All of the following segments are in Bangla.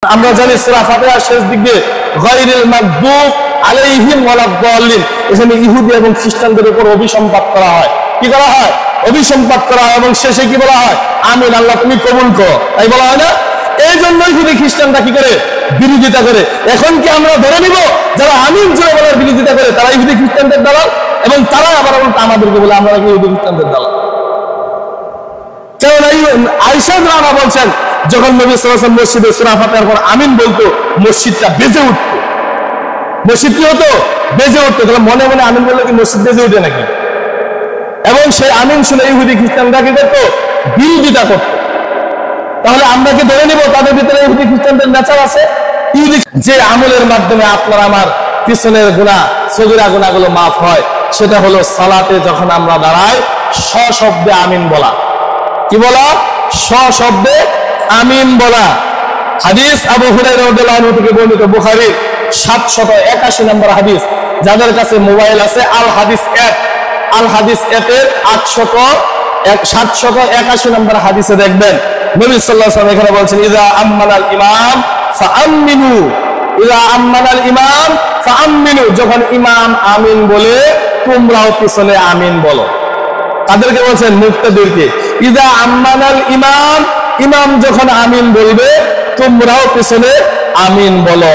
আমরা জানি সূরা ফাতিহার শেষ দিক দিয়ে গায়রিল মাগদুব আলাইহিম ওয়ালাদ-দাল্লিন, এখানে ইহুদি এবং খ্রিস্টানদের উপর অভিসম্পাত করা হয়। কি করা হয়? অভিসম্পাত করা হয় এবং শেষে কি বলা হয়? আমিন, আল্লাহ তুমি কবুল করো, তাই বলা হয় না? এই জন্য ইহুদি খ্রিস্টানরা কি করে? বিরোধিতা করে। এখন কি আমরা ধরে নিব যারা আমিন জোরে বলার বিরোধিতা করে তারা ইহুদি খ্রিস্টানদের দালাল, এবং তারা আবার আমাদেরকে বলে আমরা কি ইহুদি খ্রিস্টানদের দালাল? কেননা আয়েশা রাদিয়াল্লাহু আনহা বলছেন, যখন নবী সাল্লাল্লাহু আলাইহি ওয়াসাল্লাম মসজিদে সূরা ফাতিহার পর আমিন বলতো, মসজিদটা বেজে উঠতো। মসজিদ কি হতো? বেজে উঠতো। তাহলে মনে মনে আমিন বললে কি মসজিদ বেজে উঠে নাকি? এবং সেই আমিন শুনে ইহুদি খ্রিস্টানরা কি করতো? বিরোধিতা করতো। তাহলে আমরা কি ধরে নিব তাদের ভিতরে ইহুদি খ্রিস্টানদের নেচার আছে? ইহুদি যে আমলের মাধ্যমে আপনার আমার পিছনের গুনাহ, সগীরা গুনাহগুলো মাফ হয়, সেটা হলো সালাতে যখন আমরা দাঁড়াই সশব্দে আমিন বলা। কি বলা? সশব্দে আমিন বলা। হাদিস আবু হুরায়রা রাদিয়াল্লাহু আনহু থেকে বর্ণিত, বুখারীর 781 নম্বর হাদিস। যাদের কাছে মোবাইল আছে, আল হাদিস অ্যাপ, আল হাদিস অ্যাপের 781 নম্বর হাদিসে দেখবেন নবী সাল্লাল্লাহু আলাইহি ওয়াসাল্লাম এখানে বলছেন, ইযা আম্মানাল ইমাম ফাআমিনু, ইযা আম্মানাল ইমাম ফাআমিনু, যখন ইমাম আমিন বলে তোমরাও পিছনে আমিন বলো। তাদেরকে বলছেন? মুক্তাদিরকে। ইযা আম্মানাল ইমাম, ইমাম যখন আমিন বলবে তোমরাও পিছনে আমিন বলো।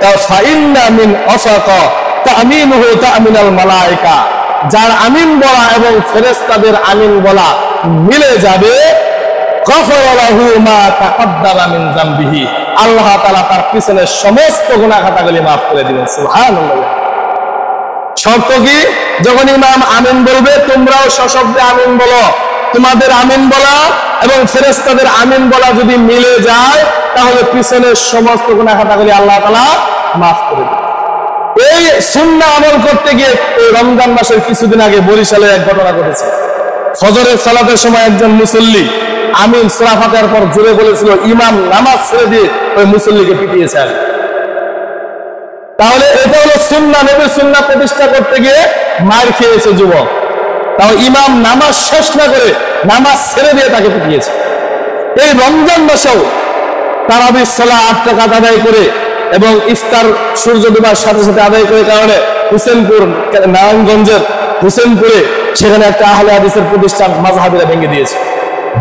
তা ফাইন্না মিন আফাকা তামিনুহু তামিনাল মালায়েকা, যার আমিন বলা এবং ফেরেশতাদের আমিন বলা মিলে যাবে, গফারা লাহু মা তাকাদ্দামা মিন যামবিহি, আল্লাহ তাআলা তার পিছনের সমস্ত গুনাহ খাতাগুলি maaf করে দিবেন। সুবহানাল্লাহ। শর্ত কি? যখন ইমাম আমিন বলবে তোমরাও সশব্দে আমিন বলো। তোমাদের আমিন বলা এবং ফেরেশতাদের আমিন বলা যদি মিলে যায়, তাহলে পিছনের সমস্ত গুনাহ খাতাগুলি আল্লাহ তাআলা maaf করে দিবেন। এই সুন্নাহ আমল করতে গিয়ে এই রমজান মাসের কিছুদিন আগে বরিশালে এক ঘটনা ঘটেছে। ফজরের সালাতের সময় একজন মুসল্লি আমিন সূরা ফাতিহার পর জোরে বলেছিল, ইমাম নামাজ ছেড়ে দিয়ে ওই মুসল্লিকে পিটিয়েছে। তাহলে এটা হলো সুন্নাহ, নবীর সুন্নাহ প্রতিষ্ঠা করতে গিয়ে মার খেয়েছে যুবক। তাও ইমাম নামাজ শেষ না করে নামাজ ছেড়ে দিয়ে তাকে পিটিয়েছে। এই রমজান মাসেও তারাবির সালাত 8 রাকাত আদায় করে এবং ইফতার সূর্য ডোবার সাথে সাথে আদায় করে কারণে হুসেনপুর, নারায়ণগঞ্জের হুসেনপুরে সেখানে একটা আহলে হাদিসের প্রতিষ্ঠান মাযহাবিরা ভেঙে দিয়েছে,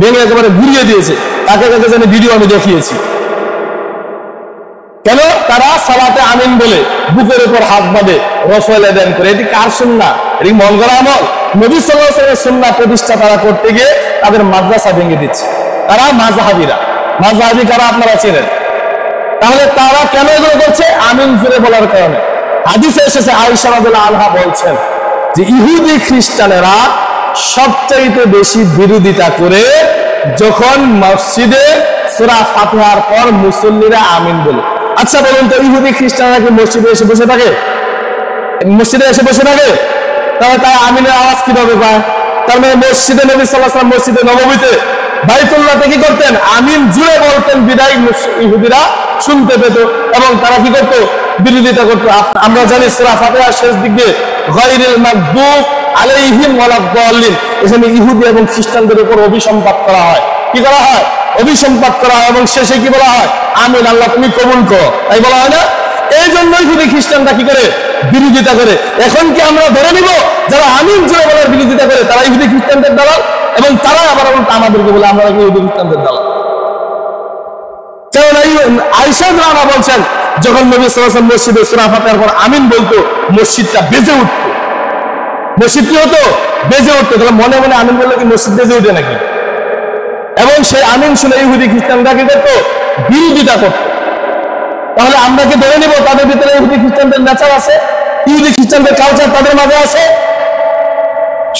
ভেঙে একেবারে ঘুরিয়ে দিয়েছে। কাকে কাকে জানি ভিডিও আমি দেখিয়েছি। কেন? তারা সালাতে আমিন বলে বুকের উপর হাত বাঁধে রফল আদান করে। এটি কার সুন্নাহ? এটি মন গড়া আমল? নবী সাল্লাল্লাহু আলাইহি ওয়াসাল্লামের সুন্নাহ প্রতিষ্ঠা তারা করতে গিয়ে তাদের মাদ্রাসা ভেঙে দিচ্ছে। তারা মাযহাবিরা। মাযহাবি কারা আপনারা চেনেন। তাহলে তারা কেন এগুলো করছে? আমিন জোরে বলার কারণে। হাদিসে এসেছে, আয়েশা রাদিয়াল্লাহু আনহা বলছেন যে ইহুদি খ্রিস্টানেরা সবচাইতে বেশি বিরোধিতা করে যখন মসজিদে সূরা ফাতিহার পর মুসল্লিরা আমিন বলে। আচ্ছা বলুন তো, ইহুদি খ্রিস্টানরা কি মসজিদে এসে বসে থাকে? মসজিদে এসে বসে থাকে? তাহলে তারা আমিনের আওয়াজ কিভাবে পায়? তার মানে মসজিদে নবী সাল্লাল্লাহু আলাইহি ওয়াসাল্লাম মসজিদে নববীতে বাইতুল্লাহতে কি করতেন? আমিন জুড়ে বলতেন, বিদায় ইহুদিরা শুনতে পেত এবং তারা কি করতো? বিরোধিতা করতো। আমরা জানি সূরা ফাতিহার শেষ দিক দিয়ে গায়রিল মাগদুব আলাইহিম ওয়ালাদ-দাল্লিন, এখানে ইহুদি এবং খ্রিস্টানদের উপর অভিসম্পাত করা হয়। কি করা হয়? অভিসম্পাত করা হয় এবং শেষে কি বলা হয়? আমিন, আল্লাহ তুমি কবুল করো, তাই বলা হয় না? এই জন্য ইহুদি খ্রিস্টানরা কি করে? বিরোধিতা করে। এখন কি আমরা ধরে নিব যারা আমিন জোরে বলার বিরোধিতা করে তারা ইহুদি খ্রিস্টানদের দালাল, এবং তারা আবার আমাদেরকে বলে আমরা কি ইহুদি খ্রিস্টানদের দালাল? কেননা আয়েশা রাদিয়াল্লাহু আনহা বলছেন, যখন নবী সাল্লাল্লাহু আলাইহি ওয়াসাল্লাম মসজিদে সূরা ফাতিহার পর আমিন বলতো, মসজিদটা বেজে উঠতো। মসজিদ কি হতো? বেজে উঠতো। তাহলে মনে মনে আমিন বললে কি মসজিদ বেজে উঠে নাকি? এবং সেই আমিন শুনে ইহুদি খ্রিস্টানরা কি করতো? বিরোধিতা করতো। তাহলে আমরা কি ধরে নিব তাদের ভিতরে ইহুদি খ্রিস্টানদের নেচার আছে? ইহুদি খ্রিস্টানদের কালচার তাদের মাঝে আছে?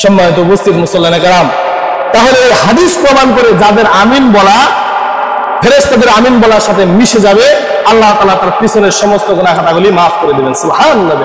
সম্মানিত উপস্থিত মুসল্লিয়ানে কেরাম, তাহলে এই হাদিস প্রমাণ করে যাদের আমিন বলা ফেরেশতাদের আমিন বলার সাথে মিশে যাবে, আল্লাহ তাআলা তার পিছনের সমস্ত গুনাহ খাতাগুলি maaf করে দিবেন। সুবহানাল্লাহ।